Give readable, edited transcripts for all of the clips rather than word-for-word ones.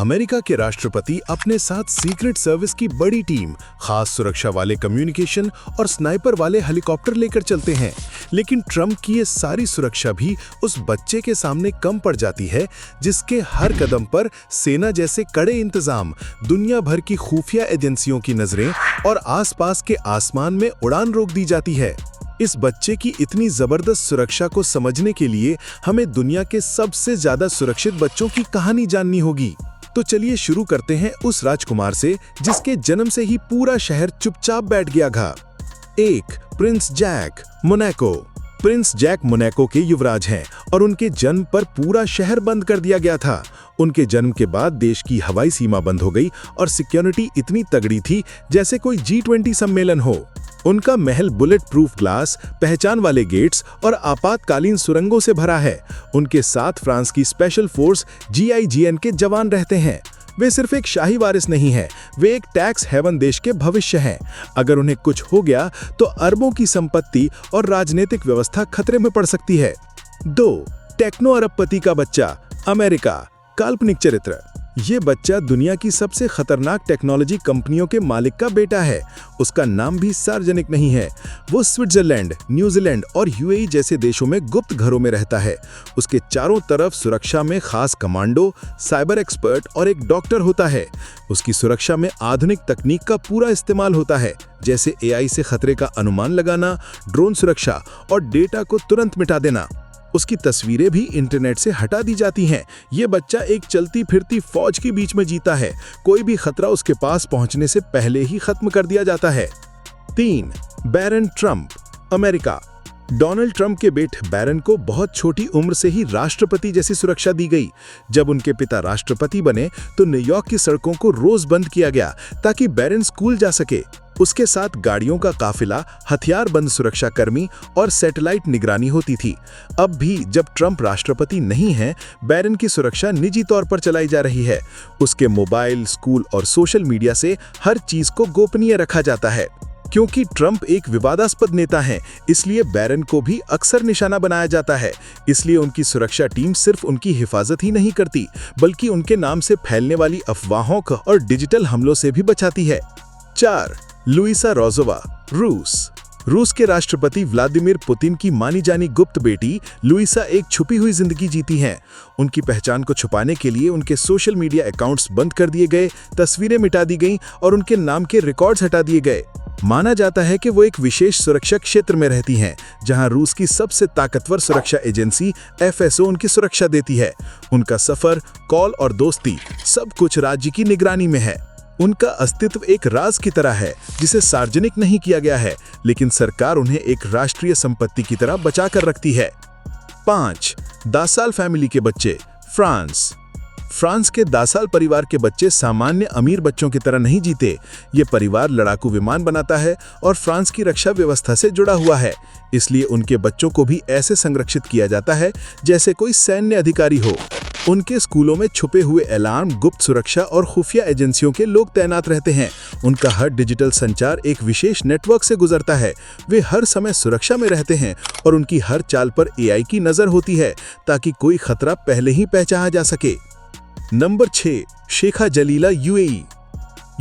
America के राष्ट्रपति अपने साथ सीक्रेट सर्विस की बड़ी टीम, खास सुरक्षा वाले कम्युनिकेशन और स्नाइपर वाले हेलीकॉप्टर लेकर चलते हैं। लेकिन ट्रंप की ये सारी सुरक्षा भी उस बच्चे के सामने कम पड़ जाती है, जिसके हर कदम पर सेना जैसे कड़े इंतजाम, दुनिया भर की खुफिया एजेंसियों की नजरें और आसपास के आसमान में उड़ान रोक दी जाती है। इस बच्चे की इतनी जबरदस्त सुरक्षा को समझने के लिए हमें दुनिया के सबसे ज्यादा सुरक्षित बच्चों की कहानी जाननी होगी। तो चलिए शुरू करते हैं उस राजकुमार से जिसके जन्म से ही पूरा शहर चुपचाप बैठ गया था। 1. Prince Jack Monaco. Prince Jack Monaco के युवराज हैं और उनके जन्म पर पूरा शहर बंद कर दिया गया था। उनके जन्म के बाद देश की हवाई सीमा बंद हो गई और सिक्योरिटी इतनी तगड़ी थी जैसे कोई G20 सम्मेलन हो। उनका महल बुलेट प्रूफ ग्लास, पहचान वाले गेट्स और आपातकालीन सुरंगों से भरा है। उनके साथ फ्रांस की स्पेशल फोर्स GIGN के जवान रहते हैं। वे सिर्फ एक शाही वारिस नहीं है, वे एक टैक्स हेवन देश के भविष्य हैं। अगर उन्हें कुछ हो गया तो अरबों की संपत्ति और राजनीतिक व्यवस्था खतरे में पड़ सकती है। 2. टेक्नो अरबपति का बच्चा, अमेरिका। काल्पनिक चरित्र। ये बच्चा दुनिया की सबसे खतरनाक टेक्नोलॉजी कंपनियों के मालिक का बेटा है। उसका नाम भी सार्वजनिक नहीं है। वो स्विट्जरलैंड, न्यूजीलैंड और UAE जैसे देशों में गुप्त घरों में रहता है। उसके चारों तरफ सुरक्षा में खास कमांडो, साइबर एक्सपर्ट और एक डॉक्टर होता है। उसकी सुरक्षा में आधुनिक तकनीक का पूरा इस्तेमाल होता है, जैसे AI से खतरे का अनुमान लगाना, ड्रोन सुरक्षा और डेटा को तुरंत मिटा देना। उसकी तस्वीरें भी इंटरनेट से हटा दी जाती हैं। ये बच्चा एक चलती फिरती फौज के बीच में जीता है। कोई भी खतरा उसके पास पहुंचने से पहले ही खत्म कर दिया जाता है। 3. बैरन ट्रंप, अमेरिका। डोनाल्ड ट्रंप के बेटे बैरन को बहुत छोटी उम्र से ही राष्ट्रपति जैसी सुरक्षा दी गई। जब उनके पिता राष्ट्रपति बने तो न्यूयॉर्क की सड़कों को रोज बंद किया गया ताकि बैरन स्कूल जा सके। उसके साथ गाड़ियों का काफिला, हथियारबंद सुरक्षाकर्मी और सैटेलाइट निगरानी होती थी। अब भी जब ट्रंप राष्ट्रपति नहीं है, बैरन की सुरक्षा निजी तौर पर चलाई जा रही है। उसके मोबाइल, स्कूल और सोशल मीडिया से हर चीज को गोपनीय रखा जाता है। क्योंकि ट्रंप एक विवादास्पद नेता हैं, इसलिए बैरन को भी अक्सर निशाना बनाया जाता है। इसलिए उनकी सुरक्षा टीम सिर्फ उनकी हिफाजत ही नहीं करती, बल्कि उनके नाम से फैलने वाली अफवाहों और डिजिटल हमलों से भी बचाती है। 4. लुइसा रोजोवा, रूस के राष्ट्रपति व्लादिमीर पुतिन की मानी जानी गुप्त बेटी लुइसा एक छुपी हुई जिंदगी जीती हैं। उनकी पहचान को छुपाने के लिए उनके सोशल मीडिया अकाउंट्स बंद कर दिए गए, तस्वीरें मिटा दी गईं और उनके नाम के रिकॉर्ड्स हटा दिए गए। माना जाता है कि वो एक विशेष सुरक्षा क्षेत्र में रहती हैं, जहां रूस की सबसे ताकतवर सुरक्षा एजेंसी FSO उनकी सुरक्षा देती है। उनका सफर, कॉल और दोस्ती सब कुछ राज्य की निगरानी में है। उनका अस्तित्व एक राज की तरह है जिसे सार्वजनिक नहीं किया गया है, लेकिन सरकार उन्हें एक राष्ट्रीय संपत्ति की तरह बचा कर रखती है। 5. दासाल फैमिली के बच्चे, फ्रांस के दासाल परिवार के बच्चे सामान्य अमीर बच्चों की तरह नहीं जीते। ये परिवार लड़ाकू विमान बनाता है और फ्रांस की रक्षा व्यवस्था से जुड़ा हुआ है। इसलिए उनके बच्चों को भी ऐसे संरक्षित किया जाता है जैसे कोई सैन्य अधिकारी हो। उनके स्कूलों में छुपे हुए अलार्म, गुप्त सुरक्षा और खुफिया एजेंसियों के लोग तैनात रहते हैं। उनका हर डिजिटल संचार एक विशेष नेटवर्क से गुजरता है। वे हर समय सुरक्षा में रहते हैं और उनकी हर चाल पर AI की नजर होती है ताकि कोई खतरा पहले ही पहचाना जा सके। नंबर 6. शेखा जलीला,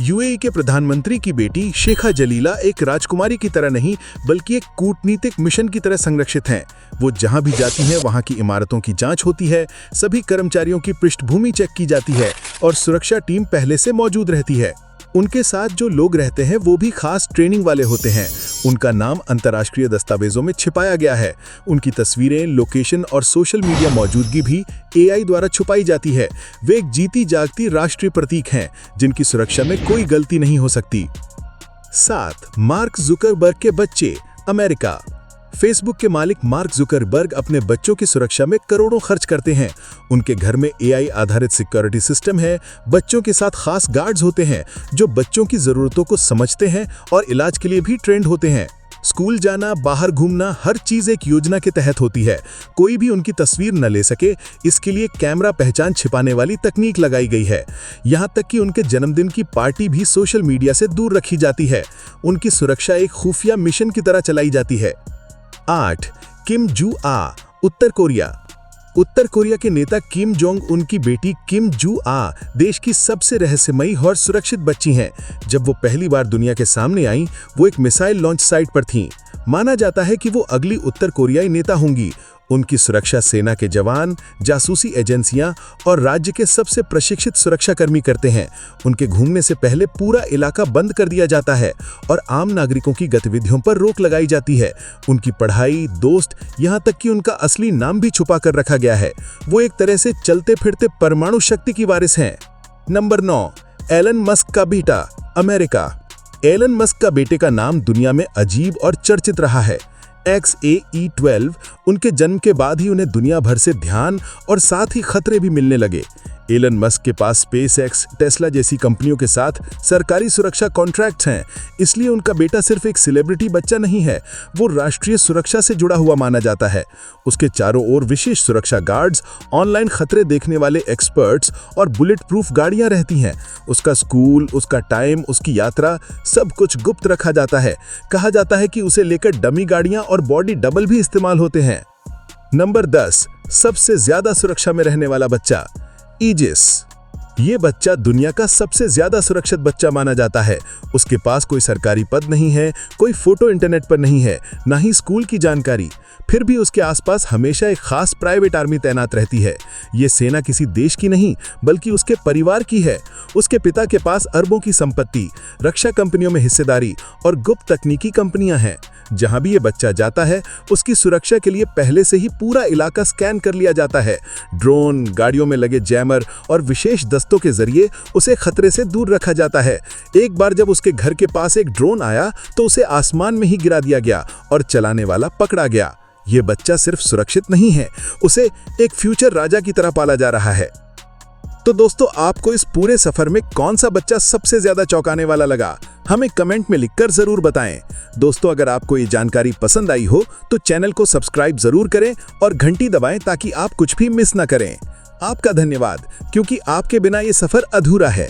UAE के प्रधानमंत्री की बेटी शेखा जलीला एक राजकुमारी की तरह नहीं, बल्कि एक कूटनीतिक मिशन की तरह संरक्षित हैं। वो जहां भी जाती हैं वहां की इमारतों की जांच होती है, सभी कर्मचारियों की पृष्ठभूमि चेक की जाती है और सुरक्षा टीम पहले से मौजूद रहती है। उनके साथ जो लोग रहते हैं वो भी खास ट्रेनिंग वाले होते हैं। उनका नाम अंतर्राष्ट्रीय दस्तावेजों में छिपाया गया है। उनकी तस्वीरें, लोकेशन और सोशल मीडिया मौजूदगी भी AI द्वारा छुपाई जाती है। वे एक जीती जागती राष्ट्रीय प्रतीक हैं जिनकी सुरक्षा में कोई गलती नहीं हो सकती। 7. मार्क जुकरबर्ग के बच्चे, अमेरिका। फेसबुक के मालिक मार्क जुकरबर्ग अपने बच्चों की सुरक्षा में करोड़ों खर्च करते हैं। उनके घर में AI आधारित सिक्योरिटी सिस्टम है। बच्चों के साथ खास गार्ड्स होते हैं जो बच्चों की जरूरतों को समझते हैं और इलाज के लिए भी ट्रेंड होते हैं। स्कूल जाना, बाहर घूमना, हर चीज एक योजना के तहत होती है। कोई भी उनकी तस्वीर न ले सके, इसके लिए कैमरा पहचान छिपाने वाली तकनीक लगाई गई है। यहाँ तक कि उनके जन्मदिन की पार्टी भी सोशल मीडिया से दूर रखी जाती है। उनकी सुरक्षा एक खुफिया मिशन की तरह चलाई जाती है। 8. किम जू आ, उत्तर कोरिया। उत्तर कोरिया के नेता किम जोंग उन की बेटी किम जू आ देश की सबसे रहस्यमयी और सुरक्षित बच्ची हैं। जब वो पहली बार दुनिया के सामने आईं, वो एक मिसाइल लॉन्च साइट पर थीं। माना जाता है कि वो अगली उत्तर कोरियाई नेता होंगी। उनकी सुरक्षा सेना के जवान, जासूसी एजेंसियां और राज्य के सबसे प्रशिक्षित सुरक्षाकर्मी करते हैं। उनके घूमने से पहले पूरा इलाका बंद कर दिया जाता है और आम नागरिकों की गतिविधियों पर रोक लगाई जाती है। उनकी पढ़ाई, दोस्त, यहाँ तक कि उनका असली नाम भी छुपा कर रखा गया है। वो एक तरह से चलते फिरते परमाणु शक्ति की वारिस हैं। नंबर 9, एलन मस्क का बेटा, अमेरिका। एलन मस्क का बेटे का नाम दुनिया में अजीब और चर्चित रहा है। XAE-12 उनके जन्म के बाद ही उन्हें दुनिया भर से ध्यान और साथ ही खतरे भी मिलने लगे। एलन मस्क के पास SpaceX, टेस्ला जैसी कंपनियों के साथ सरकारी सुरक्षा कॉन्ट्रैक्ट्स हैं, इसलिए उनका बेटा सिर्फ एक सेलिब्रिटी बच्चा नहीं है, वो राष्ट्रीय सुरक्षा से जुड़ा हुआ माना जाता है। उसके चारों ओर विशेष सुरक्षा गार्ड्स, ऑनलाइन खतरे देखने वाले एक्सपर्ट्स और बुलेट प्रूफ गाड़ियां रहती हैं। उसका स्कूल, उसका टाइम, उसकी यात्रा, सब कुछ गुप्त रखा जाता है। कहा जाता है कि उसे लेकर डमी गाड़ियां और बॉडी डबल भी इस्तेमाल होते हैं। नंबर 10, सबसे ज्यादा सुरक्षा में रहने वाला बच्चा, ईजिस। ये बच्चा दुनिया का सबसे ज्यादा सुरक्षित बच्चा माना जाता है। उसके पास कोई सरकारी पद नहीं है, कोई फोटो इंटरनेट पर नहीं है, ना ही स्कूल की जानकारी। फिर भी उसके आसपास हमेशा एक खास प्राइवेट आर्मी तैनात रहती है। ये सेना किसी देश की नहीं, बल्कि उसके परिवार की है। उसके पिता के पास अरबों की संपत्ति, रक्षा कंपनियों में हिस्सेदारी और गुप्त तकनीकी कंपनियां हैं। जहां भी ये बच्चा जाता है, उसकी सुरक्षा के लिए पहले से ही पूरा इलाका स्कैन कर लिया जाता है। ड्रोन, गाड़ियों में लगे जैमर और विशेष दस्तों के जरिए उसे खतरे से दूर रखा जाता है। एक बार जब उसके घर के पास एक ड्रोन आया तो उसे आसमान में ही गिरा दिया गया और चलाने वाला पकड़ा गया। ये बच्चा सिर्फ सुरक्षित नहीं है, उसे एक फ्यूचर राजा की तरह पाला जा रहा है। तो दोस्तों, आपको इस पूरे सफर में कौन सा बच्चा सबसे ज्यादा चौंकाने वाला लगा, हमें कमेंट में लिखकर जरूर बताएं। दोस्तों, अगर आपको ये जानकारी पसंद आई हो तो चैनल को सब्सक्राइब जरूर करें और घंटी दबाएं ताकि आप कुछ भी मिस ना करें। आपका धन्यवाद, क्योंकि आपके बिना ये सफर अधूरा है।